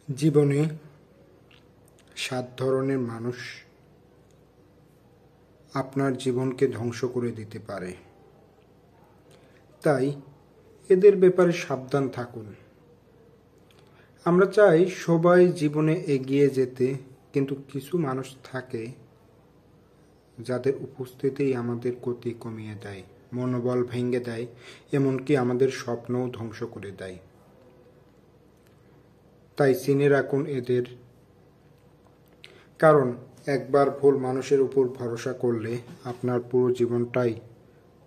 জীবনে ৭ ধরনের মানুষ আপনার জীবনকে ধ্বংস করে দিতে পারে, তাই এদের ব্যাপারে সাবধান থাকুন। আমরা চাই সবাই জীবনে এগিয়ে যেতে, কিন্তু কিছু মানুষ থাকে যাদের উপস্থিতিই আমাদের গতি কমিয়ে দেয়, মনোবল ভেঙে দেয়, এমনকি আমাদের স্বপ্নও ধ্বংস করে দেয়। তাই চিনে রাখুন এদের, কারণ একবার ভুল মানুষের উপর ভরসা করলে আপনার পুরো জীবনটাই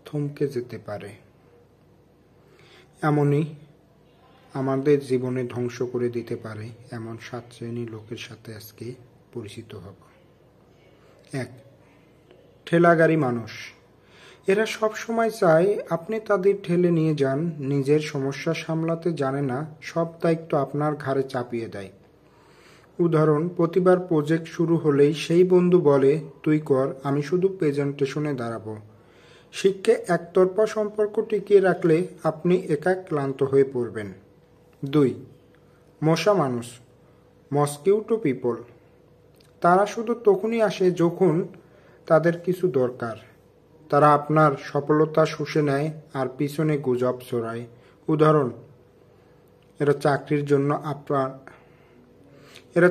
থমকে যেতে পারে। এমনই আমাদের জীবনে ধ্বংস করে দিতে পারে এমন ৭ শ্রেণীর লোকের সাথে আজকে পরিচিত হব। ১. ঠেলাগাড়ি মানুষ। এরা সব সময় চায় আপনি তাদের ঠেলে নিয়ে যান, নিজের সমস্যা সামলাতে জানে না, সব দায়িত্ব আপনার ঘাড়ে চাপিয়ে দেয়। উদাহরণ, প্রতিবার প্রজেক্ট শুরু হলেই সেই বন্ধু বলে, তুই কর, আমি শুধু প্রেজেন্টেশনে দাঁড়াবো। শিক্ষা একতরফা সম্পর্ক টিকিয়ে রাখলে আপনি একা ক্লান্ত হয়ে পড়বেন। ২. মশা মানুষ, মসকিউটো পিপল। তারা শুধু তখনই আসে যখন তাদের কিছু দরকার। তারা আপনার সফলতা শুষে নেয় আর পিছনে গুজব ছড়ায়। উদাহরণ, এরা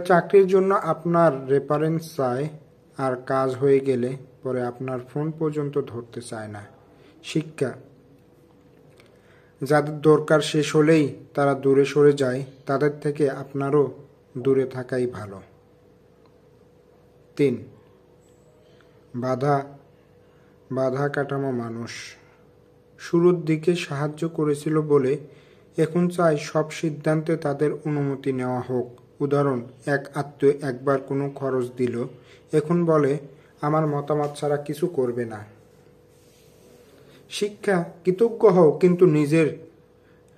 চাকরির জন্য আপনার রেফারেন্স চায়, আর কাজ হয়ে গেলে পরে আপনার ফোন পর্যন্ত ধরতে চায় না। শিক্ষা, যাদের দরকার শেষ হলেই তারা দূরে সরে যায়, তাদের থেকে আপনারও দূরে থাকাই ভালো। ৩. বাধা কাঠামো মানুষ। শুরুর দিকে সাহায্য করেছিল বলে এখন চাই সব সিদ্ধান্তে তাদের অনুমতি নেওয়া হোক। উদাহরণ, এক আত্মীয় একবার কোনো খরচ দিল, এখন বলে আমার মতামত ছাড়া কিছু করবে না। শিক্ষা, কৃতজ্ঞ হও কিন্তু নিজের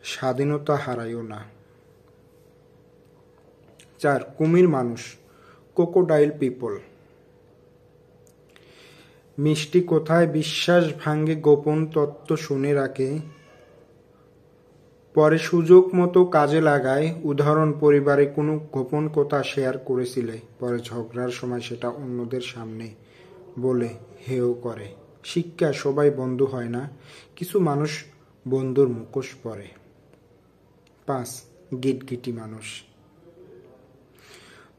স্বাধীনতা হারাইও না। ৪. কুমির মানুষ, ক্রোকোডাইল পিপল। মিষ্টি কথায় বিশ্বাস ভাঙে, গোপন তত্ত্ব শুনে রাখে, পরে সুযোগ মতো কাজে লাগায়। উদাহরণ, পরিবারে কোনো গোপন কথা শেয়ার করেছিলে, পরে ঝগড়ার সময় সেটা অন্যদের সামনে বলে হেয় করে। শিক্ষা, সবাই বন্ধু হয় না, কিছু মানুষ বন্ধুর মুখোশ পরে। ৫. গিটগিটি মানুষ।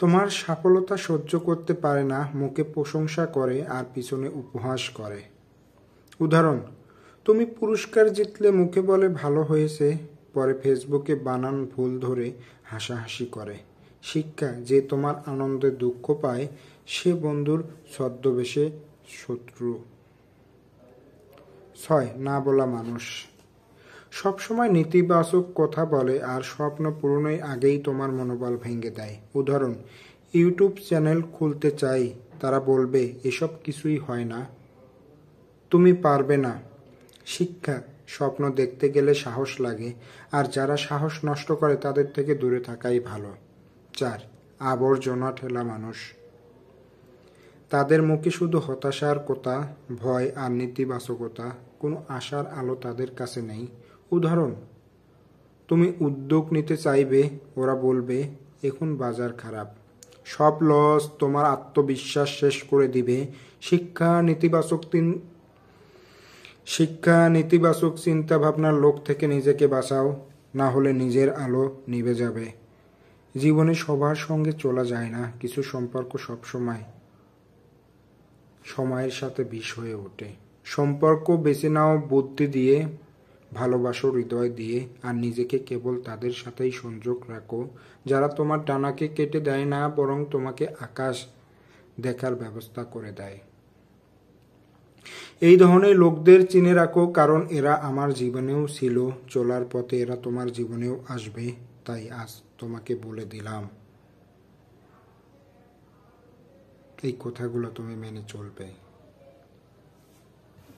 তোমার সফলতা সহ্য করতে পারে না, মুখে প্রশংসা করে আর পিছনে উপহাস করে। উদাহরণ, তুমি পুরস্কার জিতলে মুখে বলে ভালো হয়েছে, পরে ফেসবুকে বানান ভুল ধরে হাসাহাসি করে। শিক্ষা, যে তোমার আনন্দে দুঃখ পায় সে বন্ধুর ছদ্মবেশে শত্রু। ৬. না বলা মানুষ। সবসময় নেতিবাচক কথা বলে আর স্বপ্ন পূরণের আগেই তোমার মনোবল ভেঙে দেয়। উদাহরণ, ইউটিউব চ্যানেল খুলতে চাই, তারা বলবে এসব কিছুই হয় না, তুমি পারবে না। শিক্ষা, স্বপ্ন দেখতে গেলে সাহস লাগে, আর যারা সাহস নষ্ট করে তাদের থেকে দূরে থাকাই ভালো। ৪. আবর্জনা ঠেলা মানুষ। তাদের মুখে শুধু হতাশার কথা, ভয় আর নেতিবাচকতা, কোনো আশার আলো তাদের কাছে নেই। উদাহরণ, তুমি উদ্যোগ নিতে চাইবে, ওরা বলবে এখন বাজার খারাপ, সব লস, তোমার আত্মবিশ্বাস শেষ করে দিবে। শিক্ষা, নেতিবাচক চিন্তা ভাবনার লোক থেকে নিজেকে বাঁচাও, না হলে নিজের আলো নিভে যাবে। জীবনে সবার সঙ্গে চলা যায় না, কিছু সম্পর্ক সময়ের সাথে বিষ হয়ে ওঠে। সম্পর্ক বেছে নাও বুদ্ধি দিয়ে, ভালোবাসো হৃদয় দিয়ে, আর নিজেকে কেবল তাদের সাথেই সংযোগ রাখো যারা তোমার ডানাকে কেটে দেয় না, বরং তোমাকে আকাশ দেখার ব্যবস্থা করে দেয়। এই ধরনের লোকদের চিনে রাখো, কারণ এরা আমার জীবনেও ছিল, চলার পথে এরা তোমার জীবনেও আসবে। তাই আজ তোমাকে বলে দিলাম, এই কথাগুলো তুমি মেনে চলবে।